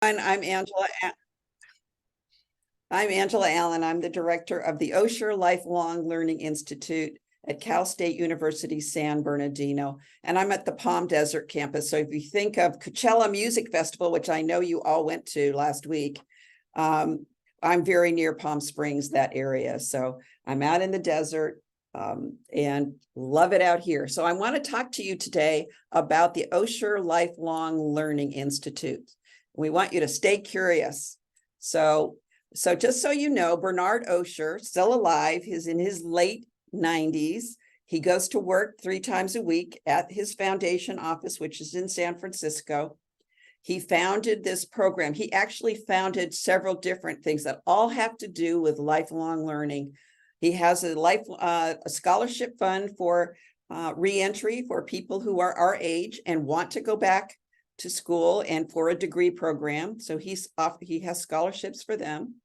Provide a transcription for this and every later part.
And I'm Angela Allen. I'm the director of the Osher Lifelong Learning Institute at Cal State University, San Bernardino. And I'm at the Palm Desert campus. So if you think of Coachella Music Festival, which I know you all went to last week, I'm very near Palm Springs, that area. So I'm out in the desert and love it out here. So I want to talk to you today about the Osher Lifelong Learning Institute. We want you to stay curious. So just so you know, Bernard Osher, still alive, he's in his late 90s. He goes to work 3 times a week at his foundation office, which is in San Francisco. He founded this program. He actually founded several different things that all have to do with lifelong learning. He has a scholarship fund for reentry for people who are our age and want to go back to school and for a degree program. So he has scholarships for them.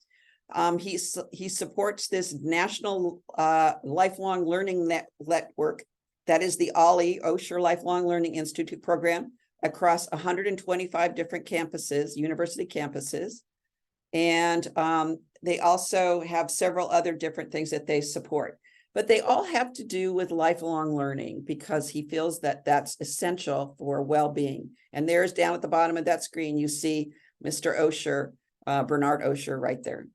He supports this national lifelong learning network that is the OLLI, Osher Lifelong Learning Institute program, across 125 different campuses, university campuses. And they also have several other different things that they support. But they all have to do with lifelong learning because he feels that that's essential for well-being. And there's down at the bottom of that screen, you see Mr. Osher, Bernard Osher right there.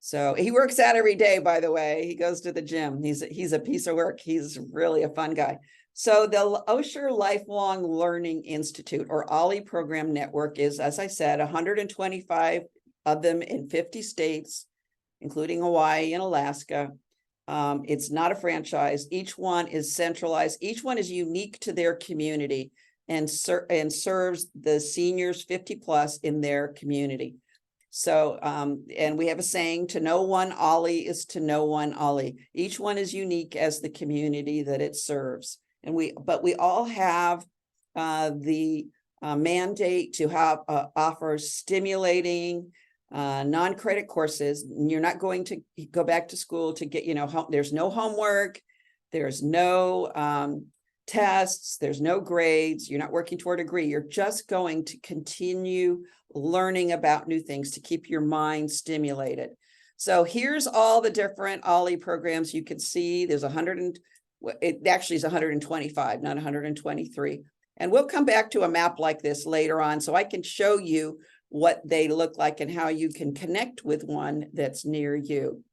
So he works out every day, by the way. He goes to the gym. He's a piece of work. He's really a fun guy. So the Osher Lifelong Learning Institute, or OLLI program network, is, as I said, 125 of them in 50 states, including Hawaii and Alaska. It's not a franchise. Each one is centralized. Each one is unique to their community and serves the seniors 50 plus in their community. So, and we have a saying, to know one OLLI is to know one OLLI. Each one is unique as the community that it serves. But we all have the mandate to have offer stimulating non-credit courses. You're not going to go back to school to get, there's no homework, there's no tests, there's no grades, you're not working toward a degree. You're just going to continue learning about new things to keep your mind stimulated. So here's all the different OLLI programs. You can see there's it actually is 125, not 123. And we'll come back to a map like this later on so I can show you what they look like and how you can connect with one that's near you.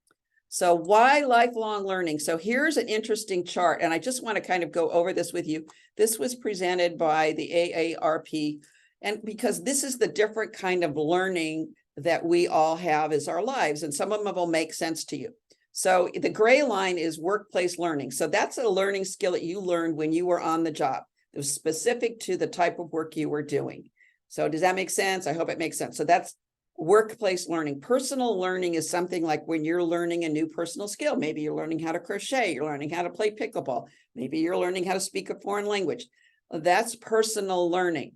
So why lifelong learning? So here's an interesting chart, and I just want to kind of go over this with you. This was presented by the AARP, and because this is the different kind of learning that we all have as our lives, and some of them will make sense to you. So the gray line is workplace learning. So that's a learning skill that you learned when you were on the job. It was specific to the type of work you were doing. So does that make sense? I hope it makes sense. So that's workplace learning. Personal learning is something like when you're learning a new personal skill. Maybe you're learning how to crochet, you're learning how to play pickleball. Maybe you're learning how to speak a foreign language. That's personal learning.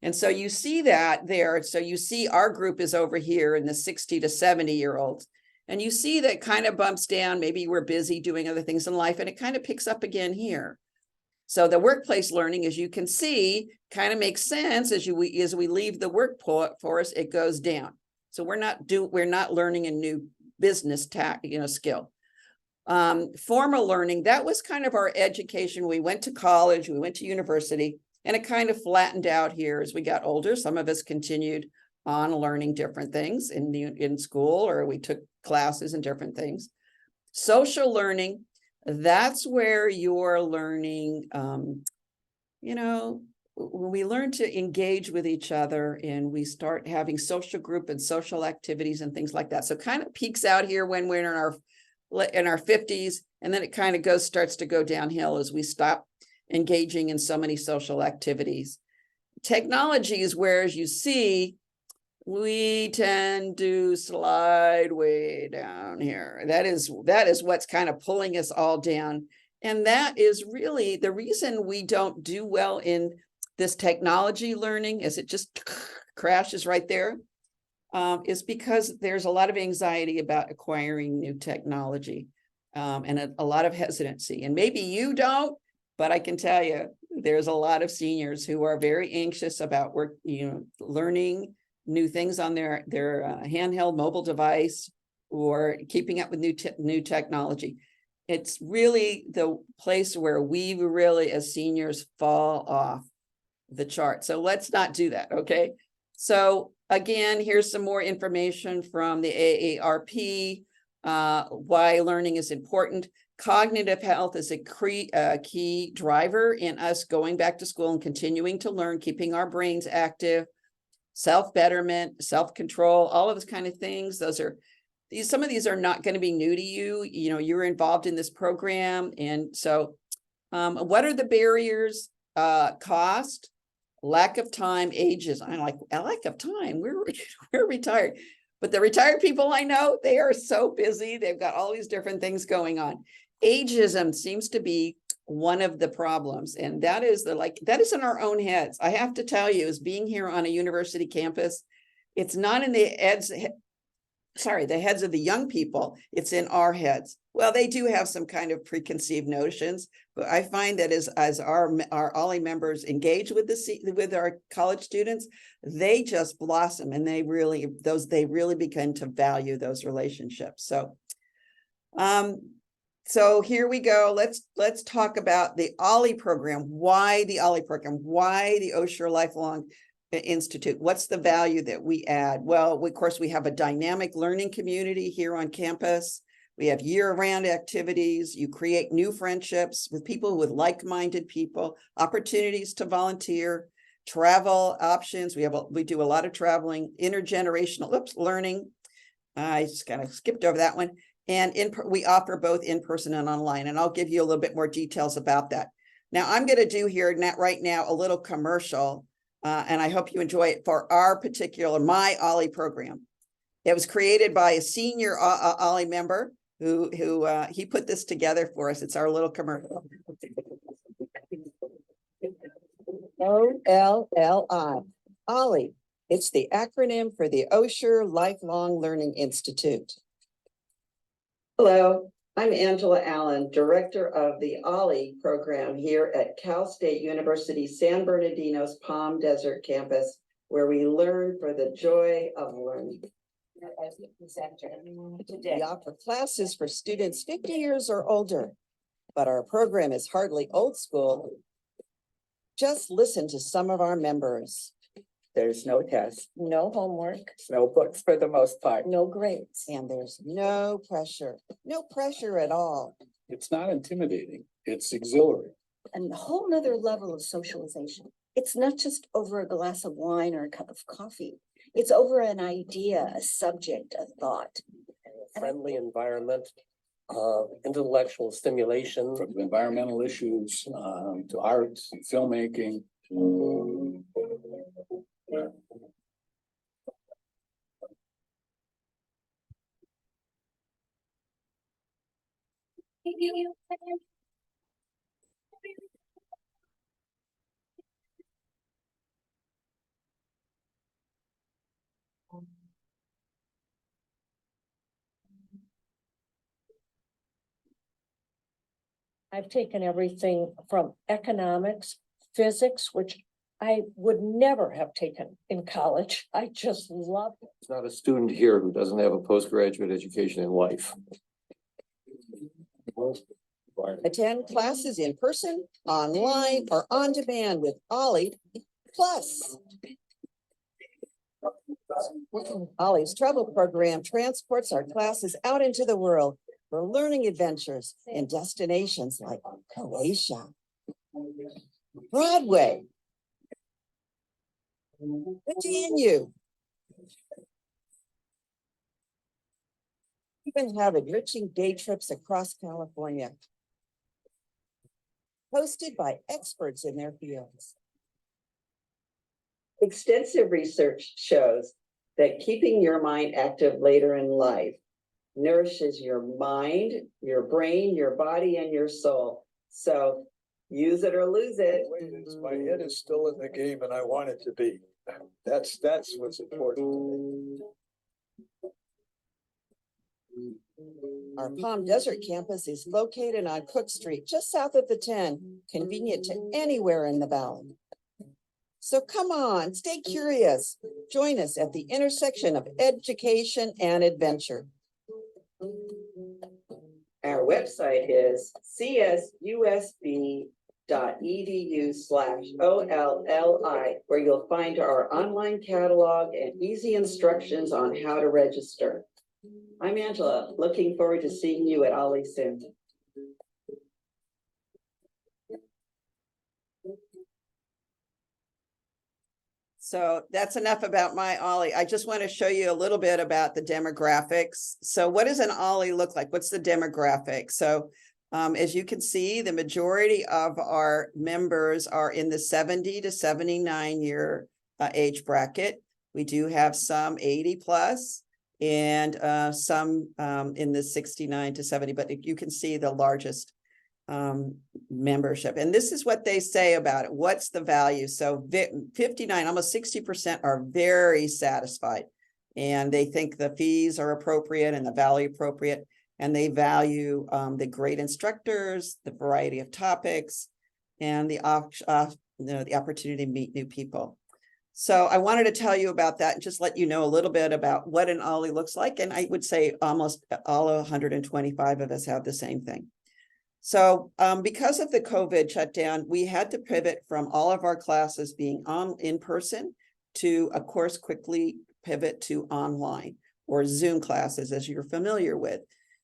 And so you see that there. So you see our group is over here in the 60 to 70-year-olds. And you see that kind of bumps down. Maybe we're busy doing other things in life, and it kind of picks up again here. So the workplace learning, as you can see, kind of makes sense as we leave the workforce, it goes down. So we're not learning a new business skill. Formal learning, that was kind of our education. We went to college, we went to university, and it kind of flattened out here as we got older. Some of us continued on learning different things in school, or we took classes and different things. Social learning, that's where you're learning, when we learn to engage with each other and we start having social group and social activities and things like that. So kind of peaks out here when we're in our 50s, and then it kind of starts to go downhill as we stop engaging in so many social activities. Technology is where, as you see, we tend to slide way down here. That is what's kind of pulling us all down. And that is really the reason we don't do well in this technology learning, as it just crashes right there, is because there's a lot of anxiety about acquiring new technology and a lot of hesitancy. And maybe you don't, but I can tell you, there's a lot of seniors who are very anxious about learning new things on their handheld mobile device or keeping up with new technology. It's really the place where we really as seniors fall off the chart. So let's not do that, okay? So again, here's some more information from the AARP, why learning is important. Cognitive health is a key driver in us going back to school and continuing to learn, keeping our brains active, self-betterment, self-control, all of those kind of things. Some of these are not going to be new to you. You know, you're involved in this program. And so what are the barriers? Cost, lack of time, ages. I'm like, a lack of time. We're retired. But the retired people I know, they are so busy. They've got all these different things going on. Ageism seems to be one of the problems. And that is that is in our own heads. I have to tell you, as being here on a university campus, it's not in the heads of the young people, it's in our heads. Well, they do have some kind of preconceived notions, but I find that as our OLLI members engage with our college students, they just blossom, and they really begin to value those relationships. So here we go. Let's talk about the OLLI program. Why the OLLI program? Why the Osher Lifelong Institute? What's the value that we add? Well, of course, we have a dynamic learning community here on campus. We have year-round activities. You create new friendships with people, with like-minded people, opportunities to volunteer, travel options. We do a lot of traveling, intergenerational learning. I just kind of skipped over that one. And we offer both in-person and online. And I'll give you a little bit more details about that. Now, I'm going to do here right now a little commercial. And I hope you enjoy it for my OLLI program. It was created by a senior OLLI member who he put this together for us. It's our little commercial. OLLI, OLLI. It's the acronym for the Osher Lifelong Learning Institute. Hello, I'm Angela Allen, director of the OLLI program here at Cal State University San Bernadino's Palm Desert campus, where we learn for the joy of learning. We offer classes for students 50 years or older, but our program is hardly old school. Just listen to some of our members. There's no test, no homework, no books for the most part, no grades, and there's no pressure at all. It's not intimidating, it's exhilarating. And a whole nother level of socialization. It's not just over a glass of wine or a cup of coffee. It's over an idea, a subject, a thought. A friendly environment, intellectual stimulation. From environmental issues to art and filmmaking. I've taken everything from economics, physics, which I would never have taken in college. I just love it. There's not a student here who doesn't have a postgraduate education in life. Attend classes in person, online, or on demand with OLLI Plus. OLLI's travel program transports our classes out into the world for learning adventures in destinations like Croatia, Broadway, the Danube. Even have enriching day trips across California, hosted by experts in their fields. Extensive research shows that keeping your mind active later in life nourishes your mind, your brain, your body, and your soul. So use it or lose it. My head is still in the game and I want it to be. That's what's important to me. Our Palm Desert campus is located on Cook Street, just south of the 10, convenient to anywhere in the valley. So come on, stay curious. Join us at the intersection of education and adventure. Our website is csusb.edu/OLLI, where you'll find our online catalog and easy instructions on how to register. I'm Angela, looking forward to seeing you at Ollie soon. So that's enough about my Ollie. I just want to show you a little bit about the demographics. So what does an Ollie look like? What's the demographic? So as you can see, the majority of our members are in the 70 to 79 year age bracket. We do have some 80 plus and some in the 69 to 70, but you can see the largest membership. And this is what they say about it. What's the value? So 59, almost 60% are very satisfied. And they think the fees are appropriate and the value appropriate. And they value the great instructors, the variety of topics, and the opportunity to meet new people. So I wanted to tell you about that and just let you know a little bit about what an Ollie looks like. And I would say almost all 125 of us have the same thing. So because of the COVID shutdown, we had to pivot from all of our classes being in person to, of course, quickly pivot to online or Zoom classes, as you're familiar with.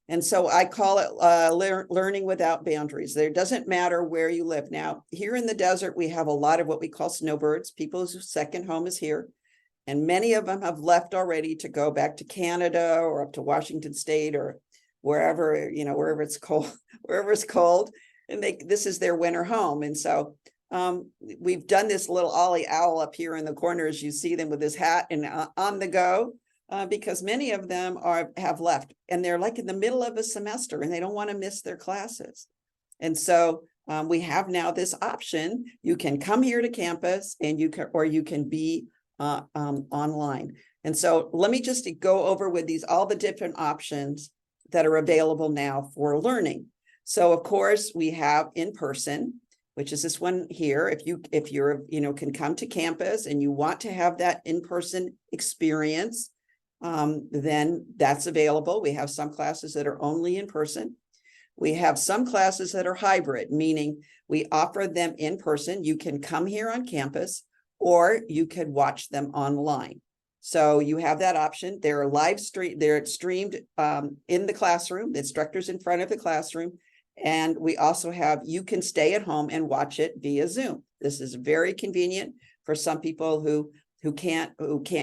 And so I call it learning without boundaries. There doesn't matter where you live. Now, here in the desert, we have a lot of what we call snowbirds, people whose second home is here. And many of them have left already to go back to Canada or up to Washington State or wherever, wherever it's cold, and this is their winter home. And so we've done this little Ollie owl up here in the corner, as you see them with his hat and on the go, because many of them have left and they're like in the middle of a semester and they don't want to miss their classes. And so we have now this option. You can come here to campus and you can be online. And so let me just go over with all the different options that are available now for learning. So of course we have in person, which is this one here. If you're can come to campus and you want to have that in-person experience, then that's available. We have some classes that are only in person. We have some classes that are hybrid, meaning we offer them in person. You can come here on campus or you could watch them online. So you have that option. They're they're streamed in the classroom, the instructor's in front of the classroom. And we also have, you can stay at home and watch it via Zoom. This is very convenient for some people who can't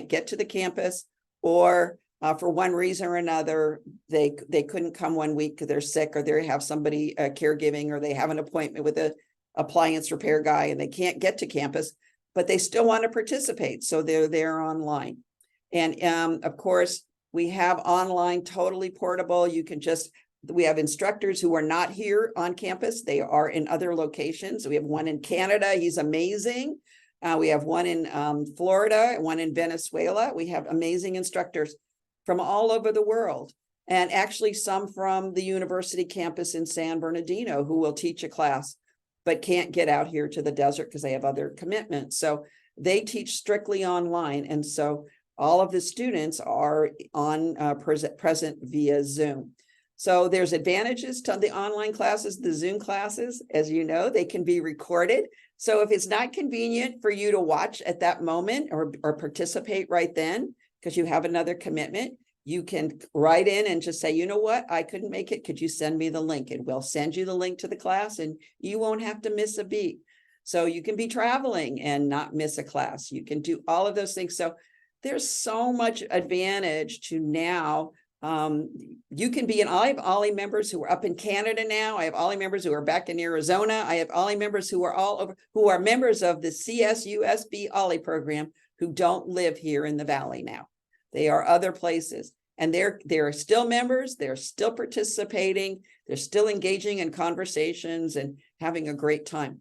get to the campus, or for one reason or another, they couldn't come one week because they're sick, or they have somebody caregiving, or they have an appointment with a appliance repair guy and they can't get to campus, but they still want to participate. So they're there online. And of course, we have online totally portable. We have instructors who are not here on campus. They are in other locations. We have one in Canada. He's amazing. We have one in Florida, one in Venezuela. We have amazing instructors from all over the world. And actually some from the university campus in San Bernadino who will teach a class, but can't get out here to the desert because they have other commitments. So they teach strictly online. And so all of the students are on present via Zoom. So there's advantages to the online classes, the Zoom classes. As you know, they can be recorded. So if it's not convenient for you to watch at that moment or participate right then, because you have another commitment, you can write in and just say, you know what, I couldn't make it. Could you send me the link? And we'll send you the link to the class and you won't have to miss a beat. So you can be traveling and not miss a class. You can do all of those things. So there's so much advantage to now. You can be I have Ollie members who are up in Canada now. I have Ollie members who are back in Arizona. I have Ollie members who are all over, who are members of the CSUSB Ollie program who don't live here in the Valley now. They are other places and they're still members. They're still participating. They're still engaging in conversations and having a great time.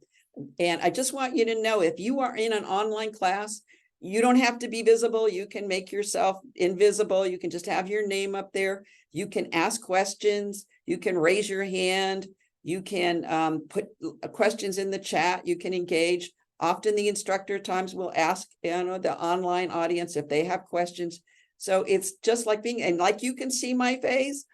And I just want you to know, if you are in an online class, you don't have to be visible. You can make yourself invisible. You can just have your name up there. You can ask questions. You can raise your hand. You can put questions in the chat. You can engage. Often the instructor times will ask, the online audience if they have questions. So it's just like being, and like you can see my face,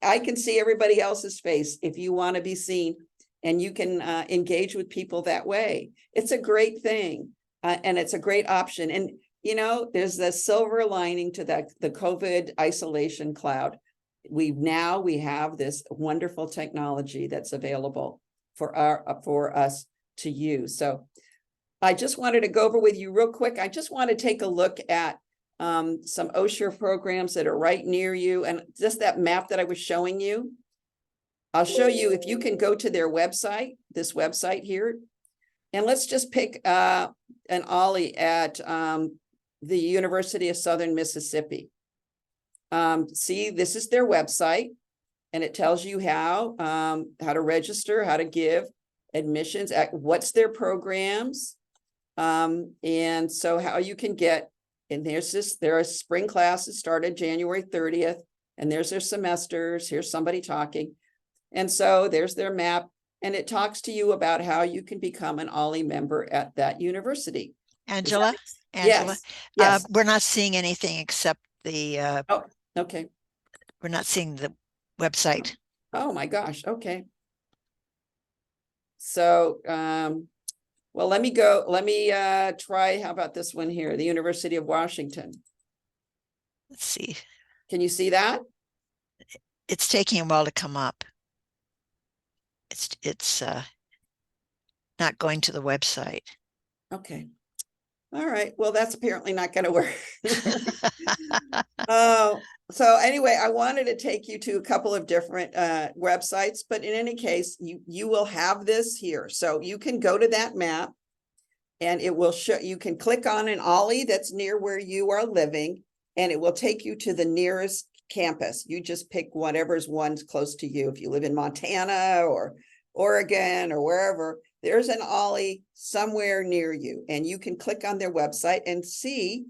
I can see everybody else's face if you want to be seen, and you can engage with people that way. It's a great thing, and it's a great option. And there's the silver lining to the COVID isolation cloud. We have this wonderful technology that's available for us to use. So I just wanted to go over with you real quick. I just want to take a look at some Osher programs that are right near you, and just that map that I was showing you. I'll show you if you can go to their website, this website here, and let's just pick an Ollie at the University of Southern Mississippi. See, this is their website, and it tells you how to register, how to give admissions, what's their programs, and so how you can get. And there are spring classes started January 30th, and there's their semesters. Here's somebody talking. And so there's their map, and it talks to you about how you can become an Ollie member at that university. Angela, Yes. we're not seeing anything except the, Oh, okay. we're not seeing the website. Oh my gosh. Okay. So, well, let me try, how about this one here? The University of Washington. Let's see. Can you see that? It's taking a while to come up. It's not going to the website. Okay. All right. Well, that's apparently not going to work. Oh, so anyway, I wanted to take you to a couple of different websites, but in any case, you will have this here. So you can go to that map, and it will show, you can click on an Ollie that's near where you are living, and it will take you to the nearest campus. You just pick whatever's one's close to you. If you live in Montana or Oregon or wherever, there's an Ollie somewhere near you, and you can click on their website and see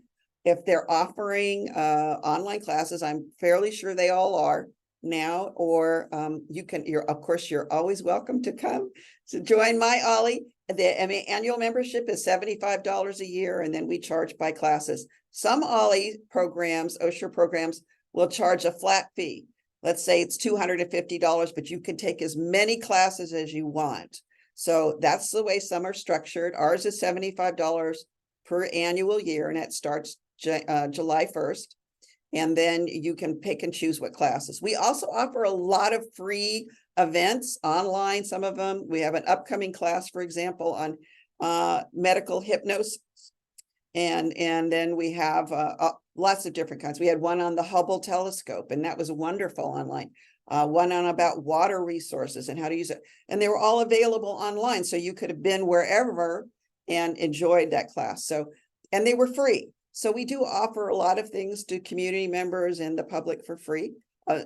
if they're offering online classes. I'm fairly sure they all are now, or of course, you're always welcome to come to join my Ollie. The annual membership is $75 a year, and then we charge by classes. Some Ollie programs, Osher programs, will charge a flat fee. Let's say it's $250, but you can take as many classes as you want. So that's the way some are structured. Ours is $75 per annual year, and it starts July 1st. And then you can pick and choose what classes. We also offer a lot of free events online. Some of them, we have an upcoming class, for example, on medical hypnosis. And then we have lots of different kinds. We had one on the Hubble telescope, and that was wonderful online. One on about water resources and how to use it. And they were all available online. So you could have been wherever and enjoyed that class. So, and they were free. So we do offer a lot of things to community members and the public for free.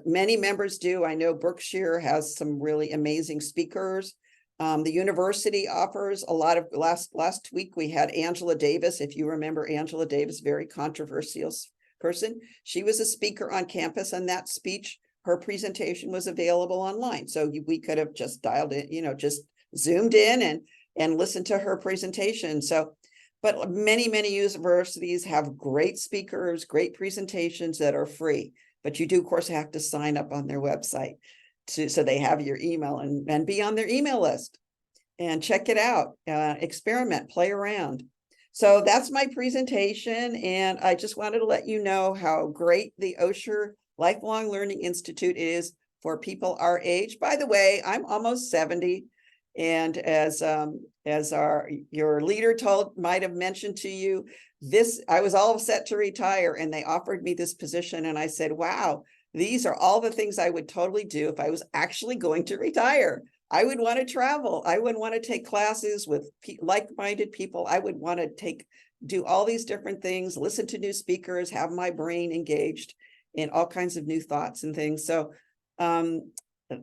Many members do. I know Berkshire has some really amazing speakers. The university offers a lot of, last week we had Angela Davis. If you remember Angela Davis, very controversial person. She was a speaker on campus, and that speech, her presentation was available online. So we could have just dialed in, just zoomed in and listened to her presentation. So, but many universities have great speakers, great presentations that are free, but you do of course have to sign up on their website so they have your email and be on their email list and check it out, experiment, play around. So that's my presentation. And I just wanted to let you know how great the Osher Lifelong Learning Institute is for people our age. By the way, I'm almost 70. And as your leader might have mentioned to you, I was all set to retire, and they offered me this position. And I said, wow, these are all the things I would totally do if I was actually going to retire. I would want to travel. I would want to take classes with like-minded people. I would want to do all these different things, listen to new speakers, have my brain engaged in all kinds of new thoughts and things. So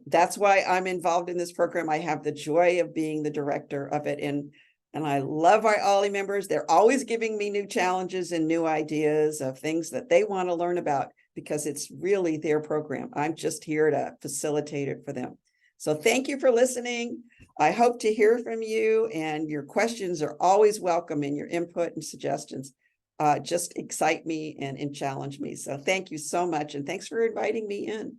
that's why I'm involved in this program. I have the joy of being the director of it. And I love our Ollie members. They're always giving me new challenges and new ideas of things that they want to learn about, because it's really their program. I'm just here to facilitate it for them. So thank you for listening. I hope to hear from you, and your questions are always welcome, and your input and suggestions just excite me and challenge me. So thank you so much. And thanks for inviting me in.